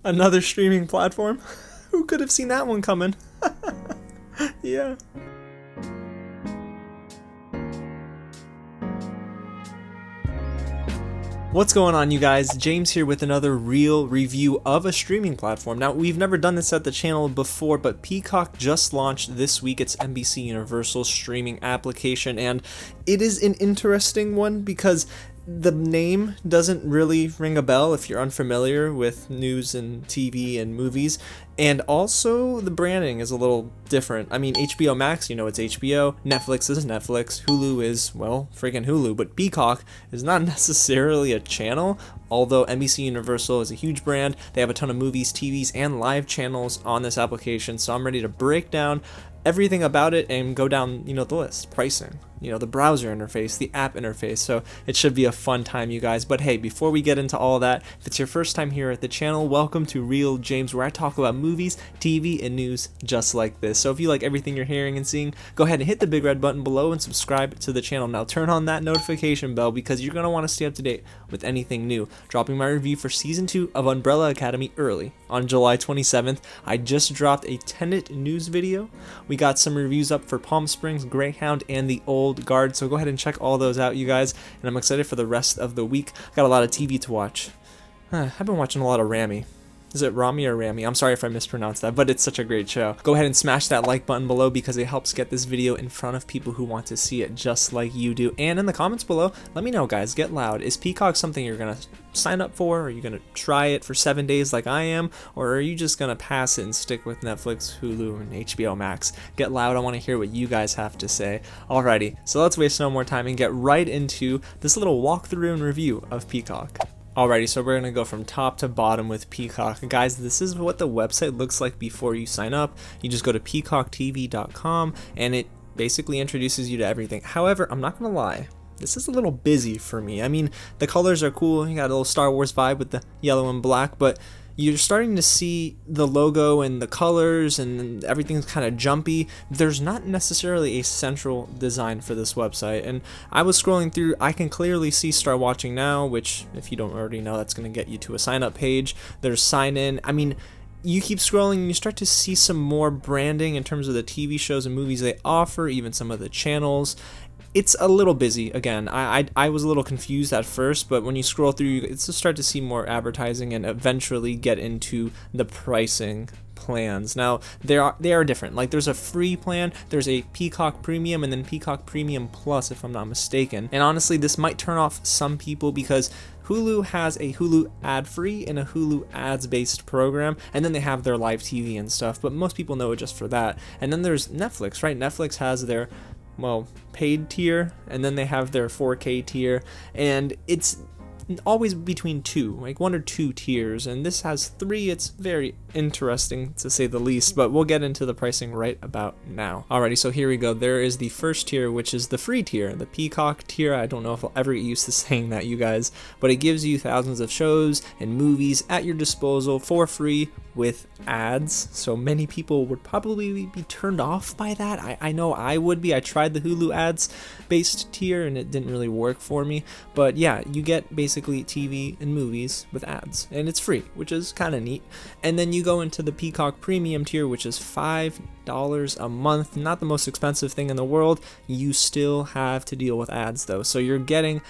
Another streaming platform? Who could have seen that one coming? Yeah. What's going on, you guys? James here with another real review of a streaming platform. Now, we've never done this at the channel before, but Peacock just launched this week its NBC-Universal streaming application, and it is an interesting one because the name doesn't really ring a bell if you're unfamiliar with news and TV and movies, and also the branding is a little different. I mean, HBO Max, you know, it's HBO, Netflix is Netflix, Hulu is, well, freaking Hulu, but Peacock is not necessarily a channel, although NBC-Universal is a huge brand. They have a ton of movies, TVs, and live channels on this application, so I'm ready to break down everything about it and go down, the list. Pricing, the browser interface, the app interface, so it should be a fun time, you guys. But hey, before we get into all of that, if it's your first time here at the channel, welcome to Real James, where I talk about movies, TV, and news just like this. So if you like everything you're hearing and seeing, go ahead and hit the big red button below and subscribe to the channel. Now turn on that notification bell because you're going to want to stay up to date with anything new. Dropping my review for Season 2 of Umbrella Academy early on July 27th. I just dropped a Tenet news video. We got some reviews up for Palm Springs, Greyhound, and The Old Guard, so go ahead and check all those out, you guys, and I'm excited for the rest of the week. Got a lot of TV to watch. I've been watching a lot of Rami. Is it Rami or Rami? I'm sorry if I mispronounced that, but it's such a great show. Go ahead and smash that like button below because it helps get this video in front of people who want to see it just like you do. And in the comments below, let me know, guys. Get loud. Is Peacock something you're going to sign up for? Are you going to try it for 7 days like I am? Or are you just going to pass it and stick with Netflix, Hulu, and HBO Max? Get loud. I want to hear what you guys have to say. Alrighty, so let's waste no more time and get right into this little walkthrough and review of Peacock. Alrighty, so we're going to go from top to bottom with Peacock. Guys, this is what the website looks like before you sign up. You just go to peacocktv.com and it basically introduces you to everything. However, I'm not going to lie, this is a little busy for me. I mean, the colors are cool. You got a little Star Wars vibe with the yellow and black, but you're starting to see the logo and the colors and everything's kind of jumpy. There's not necessarily a central design for this website, and I was scrolling through. I can clearly see Start Watching Now, which if you don't already know, that's going to get you to a sign up page. There's sign in. I mean, you keep scrolling and you start to see some more branding in terms of the TV shows and movies they offer, even some of the channels. It's a little busy. Again, I was a little confused at first, but when you scroll through, you start to see more advertising and eventually get into the pricing plans. Now, they are different. Like, there's a free plan, there's a Peacock Premium, and then Peacock Premium Plus, if I'm not mistaken. And honestly, this might turn off some people because Hulu has a Hulu ad-free and a Hulu ads-based program, and then they have their live TV and stuff, but most people know it just for that. And then there's Netflix, right? Netflix has their paid tier, and then they have their 4K tier, and it's always between two, like 1 or 2 tiers, and this has 3. It's very interesting to say the least, but we'll get into the pricing right about now. Alrighty, so here we go. There is the first tier, which is the free tier, the Peacock tier. I don't know if I'll ever get used to saying that, you guys, but it gives you thousands of shows and movies at your disposal for free with ads. So many people would probably be turned off by that. I know I would be. I tried the Hulu ads based tier and it didn't really work for me, but yeah, you get basically TV and movies with ads, and it's free, which is kind of neat. And then you go into the Peacock Premium tier, which is $5 a month. Not the most expensive thing in the world. You still have to deal with ads though, so you're getting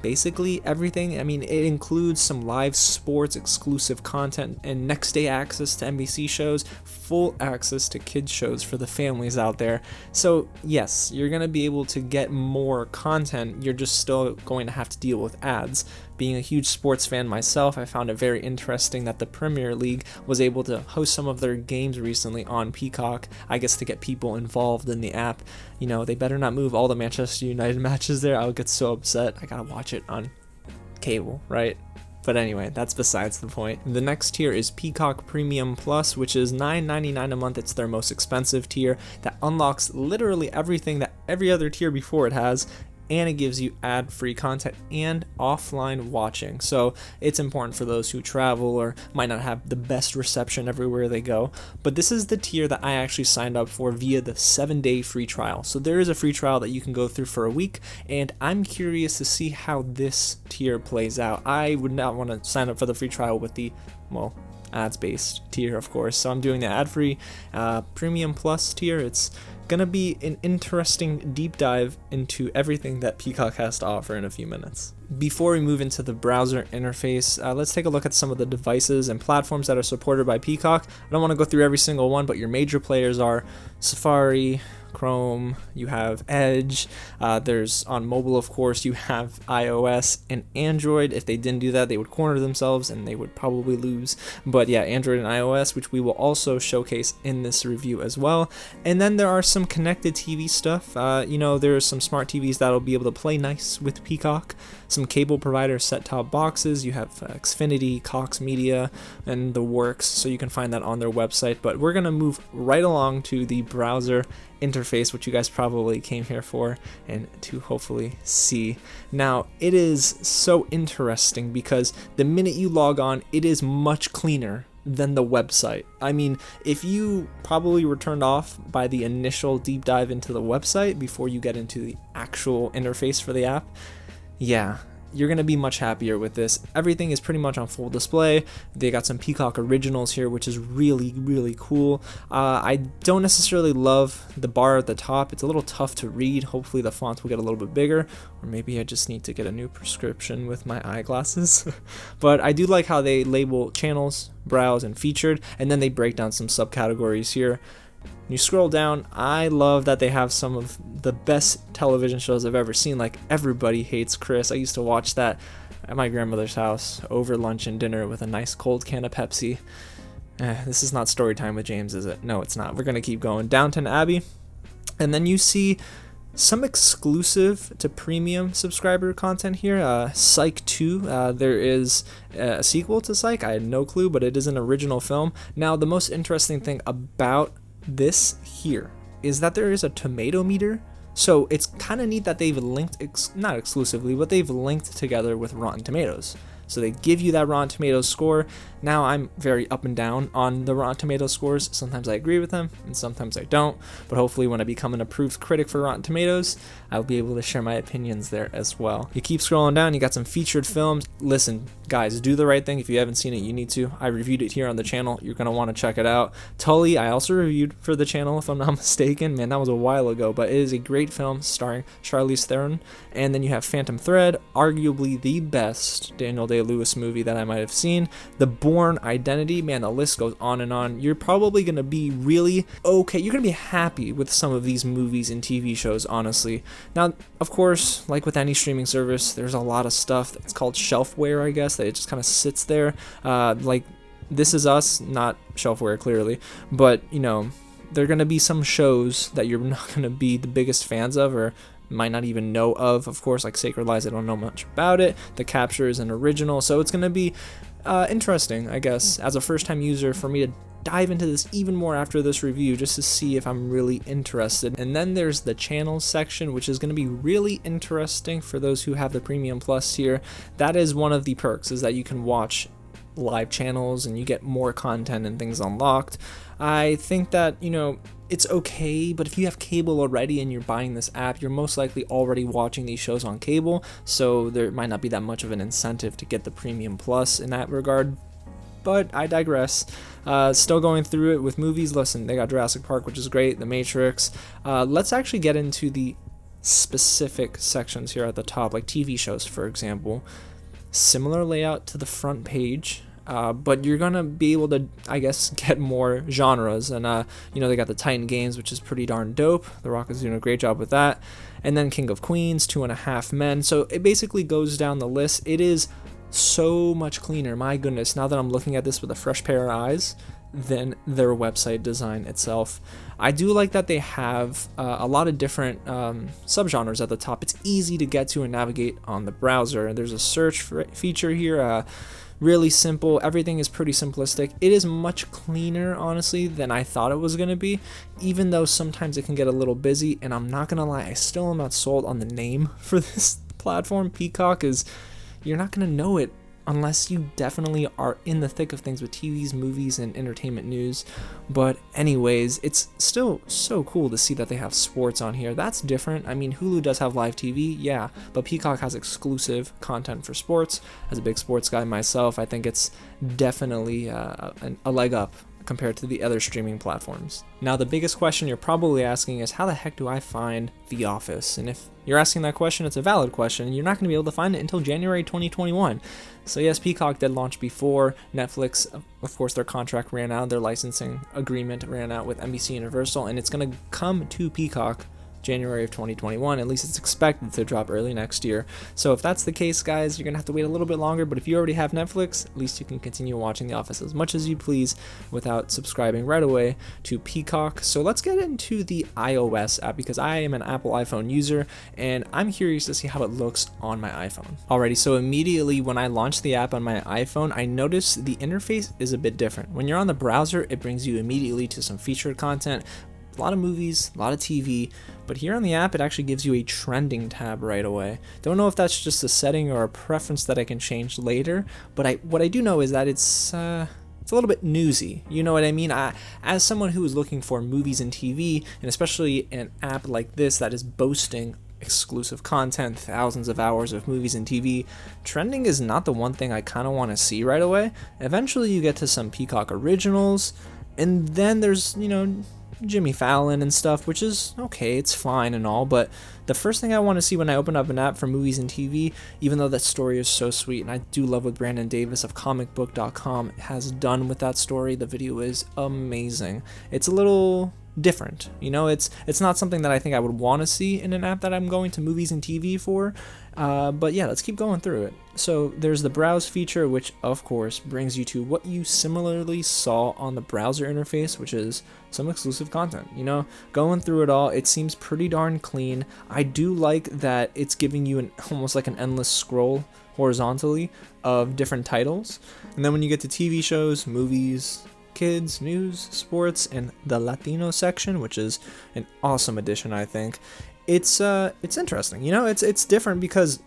basically everything. I mean, it includes some live sports, exclusive content, and next day access to NBC shows, full access to kids shows for the families out there. So yes, you're going to be able to get more content. You're just still going to have to deal with ads. Being a huge sports fan myself, I found it very interesting that the Premier League was able to host some of their games recently on Peacock, I guess to get people involved in the app. They better not move all the Manchester United matches there. I would get so upset. I gotta watch it on cable, right? But anyway, that's besides the point. The next tier is Peacock Premium Plus, which is $9.99 a month. It's their most expensive tier that unlocks literally everything that every other tier before it has, and it gives you ad-free content and offline watching. So it's important for those who travel or might not have the best reception everywhere they go. But this is the tier that I actually signed up for via the 7-day free trial. So there is a free trial that you can go through for a week, and I'm curious to see how this tier plays out. I would not want to sign up for the free trial with the ads-based tier, of course. So I'm doing the ad-free Premium Plus tier. It's gonna be an interesting deep dive into everything that Peacock has to offer in a few minutes. Before we move into the browser interface, let's take a look at some of the devices and platforms that are supported by Peacock. I don't want to go through every single one, but your major players are Safari, Chrome, you have Edge, there's on mobile, of course, you have iOS and Android. If they didn't do that, they would corner themselves and they would probably lose. But yeah, Android and iOS, which we will also showcase in this review as well. And then there are some connected TV stuff. There's some smart TVs that'll be able to play nice with Peacock. Some cable provider set-top boxes. You have Xfinity, Cox Media, and the works, so you can find that on their website. But we're gonna move right along to the browser interface, which you guys probably came here for and to hopefully see. Now, it is so interesting because the minute you log on, it is much cleaner than the website. I mean, if you probably were turned off by the initial deep dive into the website before you get into the actual interface for the app, yeah, you're going to be much happier with this. Everything is pretty much on full display. They got some Peacock originals here, which is really, really cool. I don't necessarily love the bar at the top. It's a little tough to read. Hopefully the font will get a little bit bigger, or maybe I just need to get a new prescription with my eyeglasses. But I do like how they label channels, browse, and featured, and then they break down some subcategories here. You scroll down, I love that they have some of the best television shows I've ever seen, like Everybody Hates Chris. I used to watch that at my grandmother's house over lunch and dinner with a nice cold can of Pepsi. This is not story time with James, is it? No, it's not. We're going to keep going. Downton Abbey, and then you see some exclusive to premium subscriber content here. Psych 2, there is a sequel to Psych. I had no clue, but it is an original film. Now, the most interesting thing about this here is that there is a tomato meter, so it's kind of neat that they've linked, not exclusively, but they've linked together with Rotten Tomatoes. So they give you that Rotten Tomatoes score. Now, I'm very up and down on the Rotten Tomatoes scores. Sometimes I agree with them, and sometimes I don't. But hopefully when I become an approved critic for Rotten Tomatoes, I'll be able to share my opinions there as well. You keep scrolling down, you got some featured films. Listen, guys, do the right thing. If you haven't seen it, you need to. I reviewed it here on the channel. You're going to want to check it out. Tully, I also reviewed for the channel, if I'm not mistaken. Man, that was a while ago, but it is a great film starring Charlize Theron. And then you have Phantom Thread, arguably the best Daniel Day-Lewis movie that I might have seen. The Bourne Identity, man, the list goes on and on. You're probably going to be really okay. You're going to be happy with some of these movies and TV shows, honestly. Now, of course, like with any streaming service, there's a lot of stuff that's called shelfware, I guess, that it just kind of sits there. Like This Is Us, not shelfware, clearly, but, there are going to be some shows that you're not going to be the biggest fans of, or might not even know of course, like Sacred Lies. I don't know much about it. The Capture is an original, so it's going to be interesting, I guess, as a first-time user, for me to dive into this even more after this review, just to see if I'm really interested. And then there's the channels section, which is going to be really interesting for those who have the Premium Plus here. That is one of the perks, is that you can watch live channels and you get more content and things unlocked. I think that, it's okay, but if you have cable already and you're buying this app, you're most likely already watching these shows on cable, so there might not be that much of an incentive to get the Premium Plus in that regard. But I digress. Still going through it with movies. Listen, they got Jurassic Park, which is great, The Matrix. Let's actually get into the specific sections here at the top, like TV shows, for example. Similar layout to the front page. But you're gonna be able to, I guess, get more genres, and they got the Titan Games, which is pretty darn dope. The Rock is doing a great job with that, and then King of Queens, 2.5 Men. So it basically goes down the list. It is so much cleaner, my goodness, now that I'm looking at this with a fresh pair of eyes, than their website design itself. I do like that they have a lot of different subgenres at the top. It's easy to get to and navigate on the browser, and there's a search feature here. Really simple. Everything is pretty simplistic. It is much cleaner, honestly, than I thought it was going to be, even though sometimes it can get a little busy. And I'm not going to lie, I still am not sold on the name for this platform. Peacock is, you're not going to know it unless you definitely are in the thick of things with TVs, movies, and entertainment news. But anyways, it's still so cool to see that they have sports on here. That's different. I mean, Hulu does have live TV, yeah, but Peacock has exclusive content for sports. As a big sports guy myself, I think it's definitely a leg up compared to the other streaming platforms. Now, the biggest question you're probably asking is, how the heck do I find The Office? And if you're asking that question, it's a valid question. You're not going to be able to find it until January 2021. So yes, Peacock did launch before Netflix. Of course, their contract ran out, their licensing agreement ran out with NBC-Universal, and it's going to come to Peacock January of 2021. At least it's expected to drop early next year. So if that's the case, guys, you're gonna have to wait a little bit longer, but if you already have Netflix, at least you can continue watching The Office as much as you please without subscribing right away to Peacock. So let's get into the iOS app, because I am an Apple iPhone user and I'm curious to see how it looks on my iPhone. Alrighty, so immediately when I launched the app on my iPhone, I noticed the interface is a bit different. When you're on the browser, it brings you immediately to some featured content, a lot of movies, a lot of TV, but here on the app it actually gives you a trending tab right away. Don't know if that's just a setting or a preference that I can change later, but what I do know is that it's a little bit newsy. You know what I mean? As someone who is looking for movies and TV, and especially an app like this that is boasting exclusive content, thousands of hours of movies and TV, trending is not the one thing I kind of want to see right away. Eventually you get to some Peacock originals, and then there's, Jimmy Fallon and stuff, which is okay, it's fine and all, but the first thing I want to see when I open up an app for movies and TV, even though that story is so sweet, and I do love what Brandon Davis of comicbook.com has done with that story, the video is amazing. It's a little different, it's not something that I think I would want to see in an app that I'm going to movies and TV for, but yeah, let's keep going through it. So there's the browse feature, which of course brings you to what you similarly saw on the browser interface, which is some exclusive content. Going through it all, it seems pretty darn clean. I do like that it's giving you almost like an endless scroll horizontally of different titles, and then when you get to TV shows, movies, kids, news, sports, and the Latino section, which is an awesome addition, I think. It's interesting, it's different because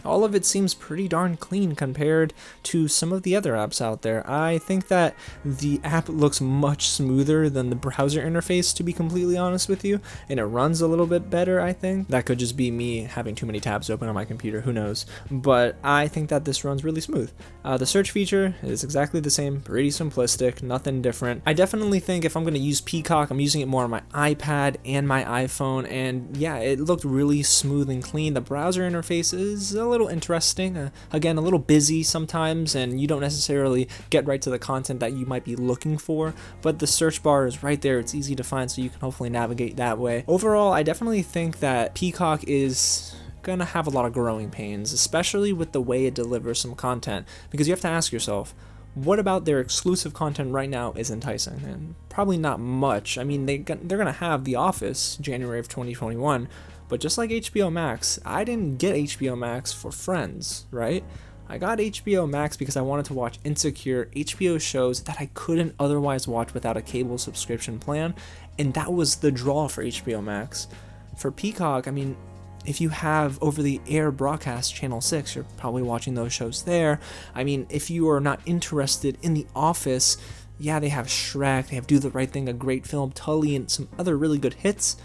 all of it seems pretty darn clean compared to some of the other apps out there. I think that the app looks much smoother than the browser interface, to be completely honest with you, and it runs a little bit better, I think. That could just be me having too many tabs open on my computer, who knows, but I think that this runs really smooth. The search feature is exactly the same, pretty simplistic, nothing different. I definitely think if I'm going to use Peacock, I'm using it more on my iPad and my iPhone, and yeah, it looked really smooth and clean. The browser interface is a little interesting, again, a little busy sometimes, and you don't necessarily get right to the content that you might be looking for, but the search bar is right there, it's easy to find, so you can hopefully navigate that way. Overall, I definitely think that Peacock is gonna have a lot of growing pains, especially with the way it delivers some content, because you have to ask yourself, what about their exclusive content right now is enticing? And probably not much. I mean, they're gonna have The Office January of 2021, but just like HBO Max, I didn't get HBO Max for Friends, right? I got HBO Max because I wanted to watch insecure HBO shows that I couldn't otherwise watch without a cable subscription plan, and that was the draw for HBO Max. For Peacock, I mean, if you have over-the-air broadcast Channel 6, you're probably watching those shows there. I mean, if you are not interested in The Office, yeah, they have Shrek, they have Do the Right Thing, a great film, Tully, and some other really good hits,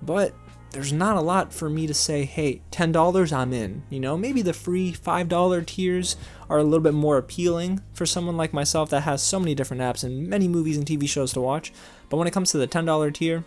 but there's not a lot for me to say, hey, $10, I'm in. Maybe the free $5 tiers are a little bit more appealing for someone like myself that has so many different apps and many movies and TV shows to watch, but when it comes to the $10 tier,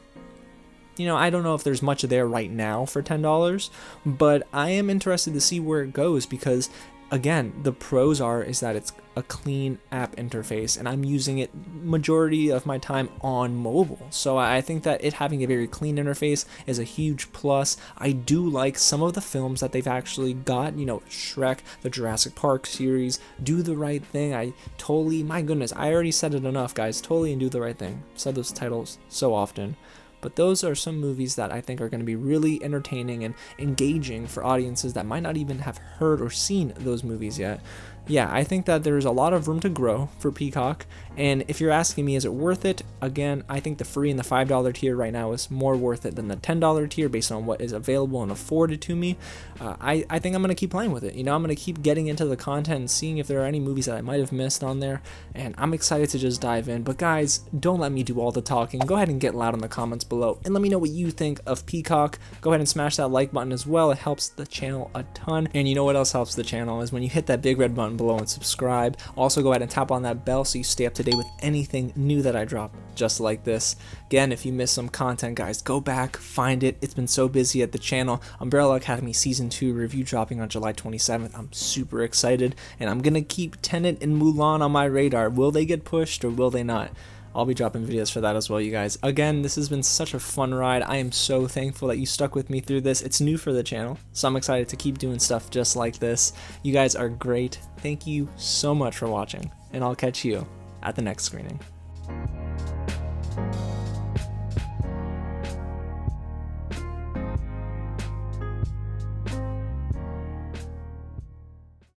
I don't know if there's much there right now for $10, but I am interested to see where it goes because, again, the pros is that it's a clean app interface, and I'm using it majority of my time on mobile. So I think that it having a very clean interface is a huge plus. I do like some of the films that they've actually got, Shrek, the Jurassic Park series, Do the Right Thing. My goodness, I already said it enough, guys. Tully and Do the Right Thing. I've said those titles so often. But those are some movies that I think are going to be really entertaining and engaging for audiences that might not even have heard or seen those movies yet. yeah, I think that there's a lot of room to grow for Peacock, and if you're asking me, is it worth it? Again, I think the free and the $5 tier right now is more worth it than the $10 tier based on what is available and afforded to me. I think I'm going to keep playing with it. You know, I'm going to keep getting into the content and seeing if there are any movies that I might have missed on there, and I'm excited to just dive in. But guys, don't let me do all the talking. Go ahead and get loud in the comments below, and let me know what you think of Peacock. Go ahead and smash that like button as well. It helps the channel a ton. And you know what else helps the channel is when you hit that big red button below and subscribe. Also go ahead and tap on that bell so you stay up to date with anything new that I drop, just like this. Again, if you missed some content, guys, go back, find it. It's been so busy at the channel. Umbrella Academy Season 2 review dropping on July 27th. I'm super excited, and I'm gonna keep Tenet and Mulan on my radar. Will they get pushed or will they not? I'll be dropping videos for that as well, you guys. Again, this has been such a fun ride. I am so thankful that you stuck with me through this. It's new for the channel, so I'm excited to keep doing stuff just like this. You guys are great. Thank you so much for watching, and I'll catch you at the next screening.